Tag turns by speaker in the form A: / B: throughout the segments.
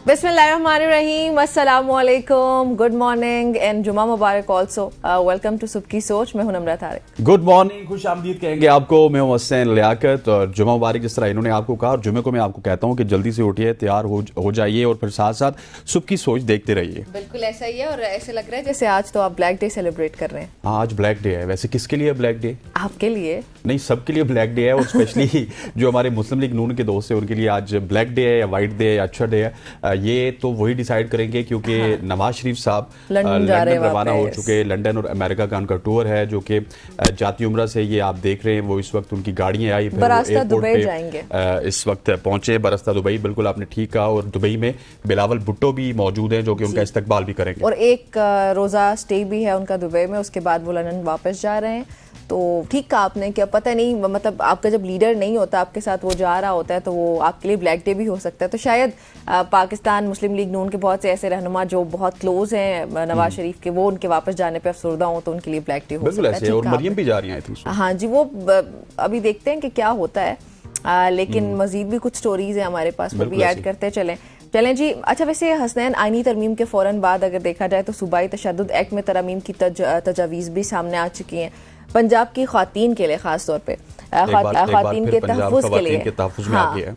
A: بسم اللہ الرحمن الرحیم، السلام علیکم، گڈ مارننگ اینڈ جمعہ مبارک آلسو. ویلکم ٹو صبح کی سوچ. میں ہوں نمرہ طارق.
B: گڈ مارننگ، خوش آمدید کہیں گے آپ کو. میں ہوں حسین لیاقت اور جمعہ مبارک جس طرح انہوں نے آپ کو کہا، اور جمعے کو میں آپ کو کہتا ہوں کہ جلدی سے اٹھیے، تیار ہو جائیے اور پھر ساتھ ساتھ صبح کی سوچ دیکھتے رہیے.
A: بالکل ایسا ہی ہے، اور ایسے لگ رہا ہے جیسے آج تو آپ بلیک ڈے سیلیبریٹ کر رہے ہیں.
B: ہاں آج بلیک ڈے ہے. ویسے کس کے لیے بلیک ڈے؟
A: آپ کے لیے
B: نہیں، سب کے لیے بلیک ڈے ہے، اور اسپیشلی جو ہمارے مسلم لیگ نون کے دوست ہیں ان کے لیے آج بلیک ڈے ہے یا وائٹ ڈے ہے یا اچھا ڈے ہے، یہ تو وہی ڈیسائیڈ کریں گے، کیونکہ نواز شریف صاحب لنڈن روانہ ہو چکے. لنڈن اور امریکہ کا ان کا ٹور ہے، جو کہ جاتی عمرہ سے یہ آپ دیکھ رہے ہیں. وہ اس وقت ان کی گاڑیاں آئی،
A: براستہ دبئی جائیں گے،
B: اس وقت پہنچے براستہ دبئی. بالکل آپ نے ٹھیک کہا. اور دبئی میں بلاول بھٹو بھی موجود ہیں جو کہ ان کا استقبال بھی کریں گے،
A: اور ایک روزہ اسٹے بھی ہے ان کا دبئی میں. اس کے بعد وہ لندن واپس جا رہے ہیں. تو ٹھیک کہا آپ نے کہ پتہ نہیں، مطلب آپ کا جب لیڈر نہیں ہوتا آپ کے ساتھ وہ جا رہا ہوتا ہے تو وہ آپ کے لیے بلیک ڈے بھی ہو سکتا ہے. تو شاید پاکستان مسلم لیگ نون کے بہت سے ایسے رہنما جو بہت کلوز ہیں نواز شریف کے، وہ ان کے واپس جانے پہ افسردہ ہوں تو ان کے لیے بلیک ڈے ہو سکتا ہے.
B: اور مریم بھی جا رہی ہیں.
A: ہاں جی، وہ ابھی دیکھتے ہیں کہ کیا ہوتا ہے، لیکن مزید بھی کچھ سٹوریز ہیں ہمارے پاس، وہ بھی ایڈ کرتے چلیں جی. اچھا، ویسے حسنین، آئینی ترمیم کے فوراً بعد اگر دیکھا جائے تو صوبائی تشدد ایکٹ میں ترامیم کی تجاویز بھی سامنے آ چکی ہیں پنجاب کی خواتین کے لیے، خاص طور پہ خواتین کے تحفظ کے لیے.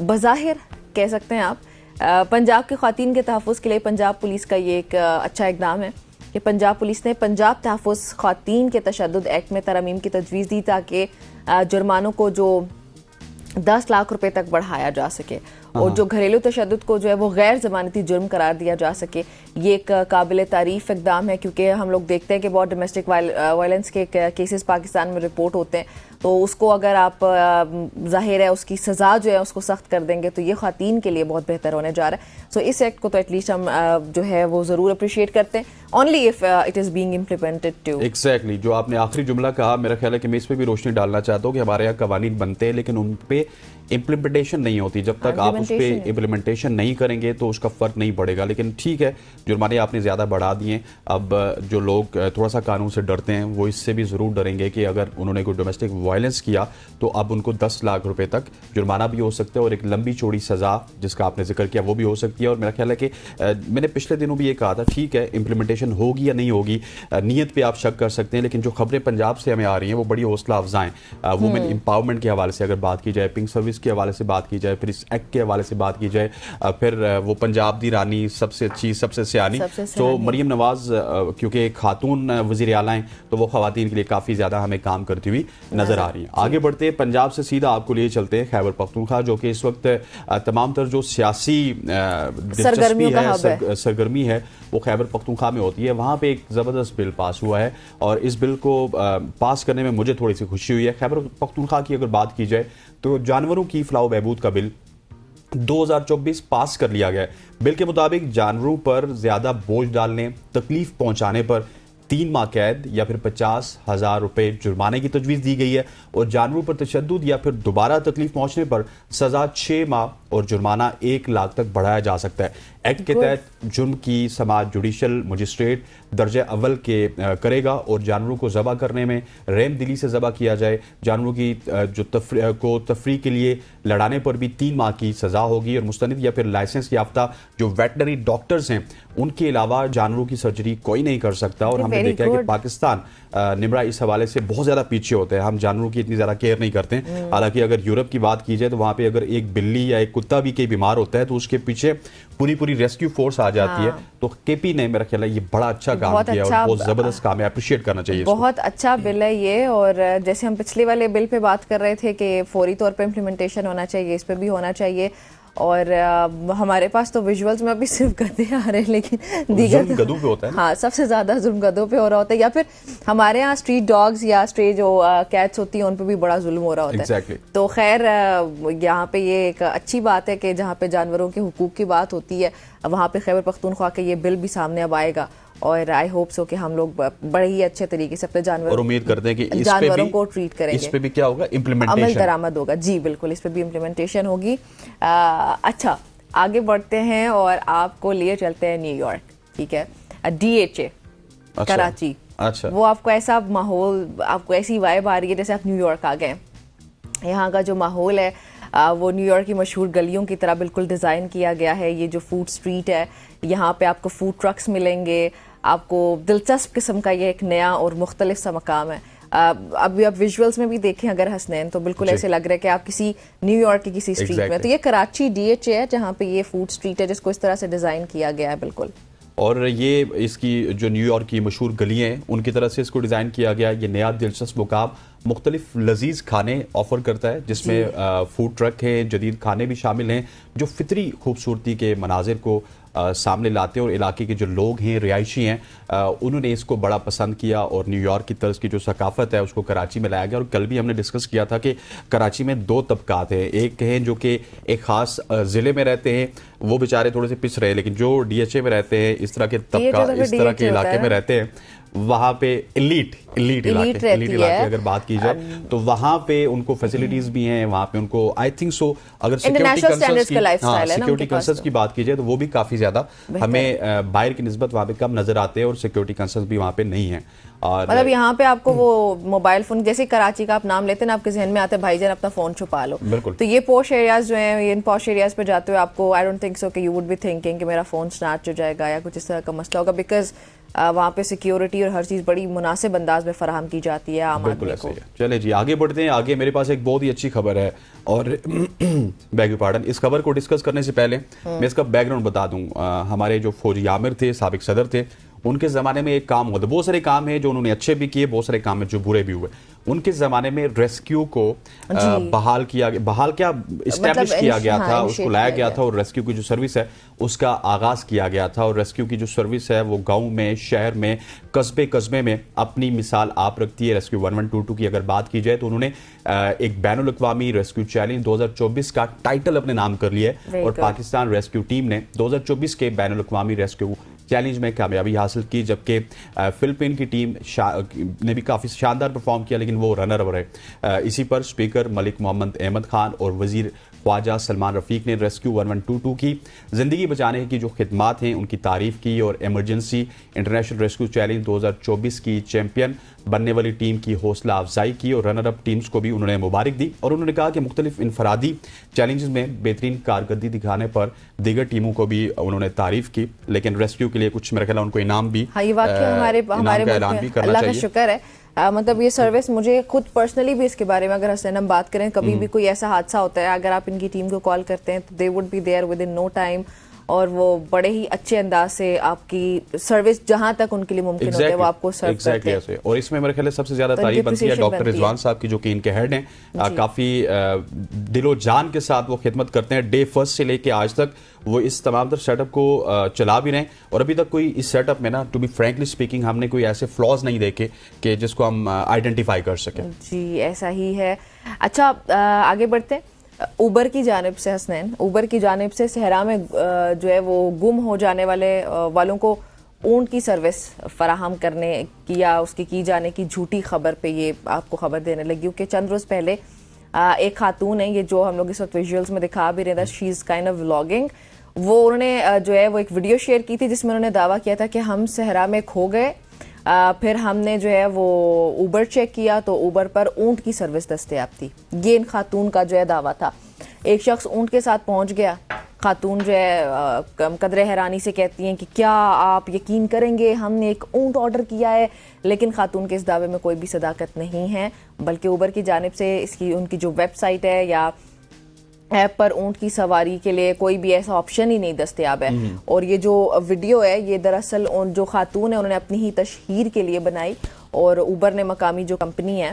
A: بظاہر کہہ سکتے ہیں آپ پنجاب کی خواتین کے تحفظ کے لیے پنجاب پولیس کا یہ ایک اچھا اقدام ہے کہ پنجاب پولیس نے پنجاب تحفظ خواتین کے تشدد ایکٹ میں ترامیم کی تجویز دی تاکہ جرمانوں کو جو 10 لاکھ روپے تک بڑھایا جا سکے، اور جو گھریلو تشدد کو جو ہے وہ غیر ضمانتی جرم قرار دیا جا سکے. یہ ایک قابل تعریف اقدام ہے، کیونکہ ہم لوگ دیکھتے ہیں کہ بہت ڈومیسٹک وائلنس کے کیسز پاکستان میں رپورٹ ہوتے ہیں. تو اس کو اگر آپ ظاہر ہے اس کی سزا جو ہے اس کو سخت کر دیں گے تو یہ خواتین کے لیے بہت بہتر ہونے جا رہا ہے. سو اس ایکٹ کو تو ایٹ لیسٹ ہم جو ہے وہ ضرور اپریشیٹ کرتے ہیں، only if it is being implemented to.
B: Exactly جو آپ نے آخری جملہ کہا، میرا خیال ہے کہ میں اس پہ بھی روشنی ڈالنا چاہتا ہوں کہ ہمارے یہاں قوانین بنتے ہیں لیکن ان پہ امپلیمنٹیشن نہیں ہوتی. جب تک آپ اس پہ امپلیمنٹیشن نہیں کریں گے تو اس کا فرق نہیں پڑے گا. لیکن ٹھیک ہے، جرمانے آپ نے زیادہ بڑھا دیے. اب جو لوگ تھوڑا سا قانون سے ڈرتے ہیں وہ اس سے بھی ضرور ڈریں گے کہ اگر انہوں نے کوئی ڈومیسٹک وائلنس کیا تو اب ان کو 10 لاکھ روپے تک جرمانہ بھی ہو سکتا ہے، اور ایک لمبی چوڑی سزا جس کا آپ نے ذکر کیا وہ بھی ہو سکتی ہے. اور میرا خیال ہے کہ میں نے پچھلے دنوں بھی یہ کہا تھا، ٹھیک ہے امپلیمنٹیشن ہوگی یا نہیں ہوگی، نیت پہ آپ شک کر سکتے ہیں، لیکن جو خبریں پنجاب سے ہمیں آ رہی ہیں وہ بڑی حوصلہ افزا ہیں. وومن امپاورمنٹ کے حوالے سے اگر بات کی جائے، پنک سروس کے حوالے سے بات کی جائے، پھر اس ایکٹ کے حوالے سے بات کی جائے، پھر وہ پنجاب دی رانی سب سے اچھی، سب سے سیانی. تو مریم نواز کیونکہ ایک خاتون وزیر اعلیٰ ہیں تو وہ خواتین کے لیے کافی زیادہ ہمیں کام کرتی ہوئی نظر آ رہی ہیں. آگے بڑھتے ہیں، پنجاب سے سیدھا آپ کو لیے چلتے ہیں خیبر پختونخوا، جو کہ اس وقت تمام تر جو سیاسی سرگرمی ہے وہ خیبر پختونخوا میں ہوتی ہے. وہاں پہ ایک زبردست بل پاس ہوا ہے، اور اس بل کو پاس کرنے میں مجھے تھوڑی سی خوشی ہوئی ہے. خیبر پختونخوا کی اگر بات کی جائے تو جانوروں کی فلاح و بہبود کا بل 2024 پاس کر لیا گیا ہے. بل کے مطابق جانوروں پر زیادہ بوجھ ڈالنے، تکلیف پہنچانے پر 3 ماہ قید یا پھر 50,000 روپے جرمانے کی تجویز دی گئی ہے، اور جانوروں پر تشدد یا پھر دوبارہ تکلیف پہنچنے پر سزا 6 ماہ اور جرمانہ 1 لاکھ تک بڑھایا جا سکتا ہے. ایکٹ کے تحت جرم کی سماعت جوڈیشل مجسٹریٹ درجہ اول کے کرے گا، اور جانوروں کو ذبح کرنے میں رحم دلی سے ذبح کیا جائے. جانوروں کی جو تفریح کے لیے لڑانے پر بھی 3 ماہ کی سزا ہوگی، اور مستند یا پھر لائسنس یافتہ جو ویٹنری ڈاکٹرز ہیں ان کے علاوہ جانوروں کی سرجری کوئی نہیں کر سکتا. اور ہم نے دیکھا ہے کہ پاکستان نمرہ اس حوالے سے بہت زیادہ پیچھے ہوتا ہے، ہم جانوروں کی اتنی زیادہ کیئر نہیں کرتے ہیں. حالانکہ اگر یورپ کی بات کی جائے تو وہاں پہ اگر ایک بلی یا ایک کتا بھی کہیں بیمار ہوتا ہے تو اس کے پیچھے پوری ریسکیو فورس آ جاتی ہے. تو کے پی نے میرا خیال ہے یہ بڑا اچھا کام کیا اور بہت زبردست کام ہے، اپریشیٹ کرنا چاہیے.
A: بہت اچھا بل ہے یہ، اور جیسے ہم پچھلے والے بل پہ بات کر رہے تھے کہ فوری طور پہ امپلیمنٹیشن ہونا چاہیے، اس پہ بھی ہونا چاہیے. اور ہمارے پاس تو ویژولز میں ابھی صرف گدھے آ رہے ہیں، لیکن دیگر
B: گدھوں پہ ہوتا ہے. ہاں،
A: سب سے زیادہ ظلم گدھوں پہ ہو رہا ہوتا ہے، یا پھر ہمارے ہاں اسٹریٹ ڈاگز یا اسٹرے جو کیٹس ہوتی ہیں ان پہ بھی بڑا ظلم ہو رہا ہوتا ہے. تو خیر یہاں پہ یہ ایک اچھی بات ہے کہ جہاں پہ جانوروں کے حقوق کی بات ہوتی ہے وہاں پہ خیبر پختونخوا کے یہ بل بھی سامنے اب آئے گا، اور آئی ہوپ سو کہ ہم لوگ بڑے ہی اچھے طریقے سے اپنے
B: امید کرتے ہیں کہ
A: جانوروں کو ٹریٹ کریں گے.
B: اس پہ بھی کیا ہوگا؟ امپلیمنٹیشن،
A: عمل درآمد ہوگا. جی بالکل، اس پہ بھی امپلیمنٹیشن ہوگی. اچھا آگے بڑھتے ہیں اور آپ کو لیے چلتے ہیں نیو یارک. ٹھیک ہے، DHA کراچی.
B: اچھا،
A: وہ آپ کو ایسا ماحول، آپ کو ایسی وائب آ رہی ہے جیسے آپ نیو یارک آ گئے. یہاں کا جو ماحول ہے وہ نیو یارک کی مشہور گلیوں کی طرح بالکل ڈیزائن کیا گیا ہے. یہ جو فوڈ اسٹریٹ ہے یہاں پہ آپ کو فوڈ ٹرکس ملیں گے, آپ کو دلچسپ قسم کا یہ ایک نیا اور مختلف سا مقام ہے. ابھی آپ ویژولز میں بھی دیکھیں اگر حسنین تو بالکل ایسے لگ رہا ہے کہ آپ کسی نیو یارک کی کسی اسٹریٹ میں. تو یہ کراچی DHA ہے جہاں پہ یہ فوڈ اسٹریٹ ہے جس کو اس طرح سے ڈیزائن کیا گیا ہے بالکل.
B: اور یہ اس کی جو نیو یارک کی مشہور گلیاں ہیں ان کی طرف سے اس کو ڈیزائن کیا گیا. یہ نیا دلچسپ مقام مختلف لذیذ کھانے آفر کرتا ہے جس میں فوڈ ٹرک ہیں, جدید کھانے بھی شامل ہیں جو فطری خوبصورتی کے مناظر کو سامنے لاتے ہیں. اور علاقے کے جو لوگ ہیں, رہائشی ہیں, انہوں نے اس کو بڑا پسند کیا اور نیو یارک کی طرز کی جو ثقافت ہے اس کو کراچی میں لایا گیا. اور کل بھی ہم نے ڈسکس کیا تھا کہ کراچی میں 2 طبقات ہیں. ایک ہیں جو کہ ایک خاص ضلع میں رہتے ہیں, وہ بیچارے تھوڑے سے پچھ رہے ہیں, لیکن جو DHA میں رہتے ہیں, اس طرح کے طبقہ اس طرح کے علاقے میں رہتے ہیں, وہاں پہ ایلیٹ علاقے اگر بات کی جائے تو وہاں پہ ان کو فیسلٹیز بھی ہیں. وہاں پہ ان کو آئی تھنک سو اگر سیکیورٹی کنسرنز کی بات کی جائے تو وہ بھی کافی زیادہ ہمیں باہر کی نسبت وہاں پہ کم نظر آتے ہیں, اور سیکیورٹی کنسرنز بھی وہاں پہ نہیں ہیں.
A: مطلب یہاں پہ آپ کو وہ موبائل فون, جیسے کراچی کا آپ نام لیتے ہیں نا, آپ کے ذہن میں آتا ہے بھائی جان اپنا فون چھپا لو. تو یہ پوش ایریاز جو ہیں, ان پوش ایریاز پہ جاتے ہوئے آپ کو آئی ڈونٹ تھنک سو کہ یو وڈ بی تھنکنگ کہ میرا فون سنیچ ہو جائے گا یا کچھ اس طرح کا مسئلہ ہوگا, بیکاز وہاں پہ سیکیورٹی اور ہر چیز بڑی مناسب انداز میں فراہم کی جاتی ہے عام آدمی کو.
B: چلے جی آگے بڑھتے ہیں. آگے میرے پاس ایک بہت ہی اچھی خبر ہے, اور بیگ یو پارڈن, اس خبر کو ڈسکس کرنے سے پہلے میں اس کا بیک گراؤنڈ بتا دوں. ہمارے جو فوجی عامر تھے, سابق صدر تھے, ان کے زمانے میں ایک کام ہوا تھا. بہت سارے کام ہیں جو انہوں نے اچھے بھی کیے, بہت سارے کام ہیں جو برے بھی ہوئے. ان کے زمانے میں ریسکیو کو بحال کیا اسٹیبلش کیا گیا تھا, اس کو لایا گیا تھا, اور ریسکیو کی جو سروس ہے اس کا آغاز کیا گیا تھا. اور ریسکیو کی جو سروس ہے وہ گاؤں میں, شہر میں, قصبے میں اپنی مثال آپ رکھتی ہے. ریسکیو 1122 کی اگر بات کی جائے تو انہوں نے ایک بین الاقوامی ریسکیو چیلنج 2024 کا ٹائٹل اپنے نام کر لیا ہے, اور پاکستان ریسکیو ٹیم نے 2024 کے بین الاقوامی ریسکیو چیلنج میں کامیابی حاصل کی, جبکہ فلپین کی ٹیم نے بھی کافی شاندار پرفارم کیا, لیکن وہ رنر اپ رہے. اسی پر اسپیکر ملک محمد احمد خان اور وزیر خواجہ سلمان رفیق نے ریسکیو 1122 کی زندگی بچانے کی جو خدمات ہیں ان کی تعریف کی, اور ایمرجنسی انٹرنیشنل ریسکیو چیلنج 2024 کی چیمپئن بننے والی ٹیم کی حوصلہ افزائی کی, اور رنر اپ ٹیمز کو بھی انہوں نے مبارک دی. اور انہوں نے کہا کہ مختلف انفرادی چیلنجز میں بہترین کارکردگی دکھانے پر دیگر ٹیموں کو بھی انہوں نے تعریف کی, لیکن ریسکیو کے لیے کچھ میرا خیال ہے ان کو انعام بھی اعلان بھی کرنا چاہیے.
A: شکر ہے. مطلب یہ سروس مجھے خود پرسنلی بھی اس کے بارے میں اگر حسین ہم بات کریں, کبھی بھی کوئی ایسا حادثہ ہوتا ہے, اگر آپ ان کی ٹیم کو کال کرتے ہیں تو they would be there within no time, اور وہ بڑے ہی اچھے انداز سے آپ کی سروس جہاں تک ان کے لیے ممکن ہوتا ہے وہ آپ کو سرو کرتے ہیں.
B: اور اس میں میرے خیال ہے سب سے زیادہ تعریف بنتی ہے ڈاکٹر رضوان صاحب کی, جو کہ ان کے ہیڈ ہیں. کافی دل و جان کے ساتھ وہ خدمت کرتے ہیں, ڈے فرسٹ سے لے کے آج تک وہ اس تمام تر سیٹ اپ کو چلا بھی رہے ہیں, اور ابھی تک کوئی اس سیٹ اپ میں نا, ٹو بی فرینکلی اسپیکنگ, ہم نے کوئی ایسے فلاز نہیں دیکھے کہ جس کو ہم آئیڈینٹیفائی کر سکیں.
A: جی ایسا ہی ہے. اچھا آگے بڑھتے ہیں. اوبر کی جانب سے حسنین, اوبر کی جانب سے صحرا میں جو ہے وہ گم ہو جانے والوں کو اونٹ کی سروس فراہم کرنے کی یا اس کی جانے کی جھوٹی خبر پہ یہ آپ کو خبر دینے لگی, کہ چند روز پہلے ایک خاتون ہے, یہ جو ہم لوگ اس وقت ویژولز میں دکھا بھی رہے تھے, شی از کائنڈ آف ولاگنگ, وہ انہوں نے جو ہے وہ ایک ویڈیو شیئر کی تھی جس میں انہوں نے دعویٰ کیا تھا کہ ہم صحرا میں کھو گئے, پھر ہم نے جو ہے وہ اوبر چیک کیا تو اوبر پر اونٹ کی سروس دستیاب تھی. یہ ان خاتون کا جو ہے دعویٰ تھا. ایک شخص اونٹ کے ساتھ پہنچ گیا, خاتون جو ہے قدر حیرانی سے کہتی ہیں کہ کیا آپ یقین کریں گے ہم نے ایک اونٹ آرڈر کیا ہے, لیکن خاتون کے اس دعوے میں کوئی بھی صداقت نہیں ہے, بلکہ اوبر کی جانب سے ان کی جو ویب سائٹ ہے یا ایپ پر اونٹ کی سواری کے لیے کوئی بھی ایسا آپشن ہی نہیں دستیاب ہے. اور یہ جو ویڈیو ہے یہ دراصل جو خاتون ہے انہوں نے اپنی ہی تشہیر کے لیے بنائی, اور اوبر نے مقامی جو کمپنی ہے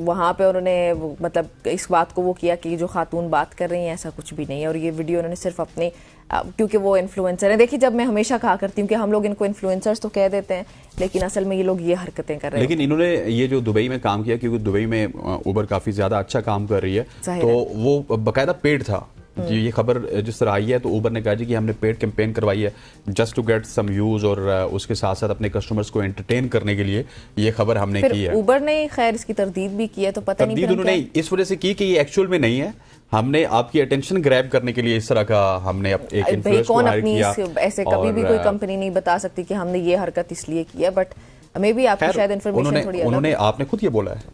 A: وہاں پہ انہوں نے مطلب اس بات کو وہ کیا کہ جو خاتون بات کر رہی ہیں ایسا کچھ بھی نہیں ہے. اور یہ ویڈیو انہوں نے صرف اپنے, کیونکہ وہ انفلوئنسر ہیں, دیکھیے جب میں ہمیشہ کہا کرتی ہوں کہ ہم لوگ ان کو انفلوئنسرز تو کہہ دیتے ہیں, لیکن اصل میں یہ لوگ یہ حرکتیں کر رہے ہیں.
B: لیکن انہوں نے یہ جو دبئی میں کام کیا, کیونکہ دبئی میں اوبر کافی زیادہ اچھا کام کر رہی ہے, تو وہ باقاعدہ پیڈ تھا. یہ خبر جس طرح آئی ہے تو اوبر نے کہا جی کہ ہم نے پیڈ کیمپین کروائی ہے just to get some views, اور اس کے ساتھ ساتھ اپنے کسٹمرز کو انٹرٹین کرنے کے لیے یہ خبر ہم نے کی ہے.
A: اوبر نے خیر اس کی تردید بھی کی ہے, تو پتہ نہیں
B: تردید انہوں نے اس وجہ سے کی کہ یہ ایکچوئل میں نہیں ہے, ہم نے آپ کی اٹینشن گریب کرنے کے لیے اس طرح کا ہم نے ایک انفلوئنسر کو ہائر کیا.
A: ایسے کبھی بھی کوئی کمپنی نہیں بتا سکتی کہ ہم نے یہ حرکت اس لیے کی ہے, بٹ مے بی آپ کی شاید انفارمیشن تھوڑی
B: انہوں نے, آپ نے خود یہ بولا ہے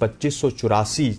B: 2584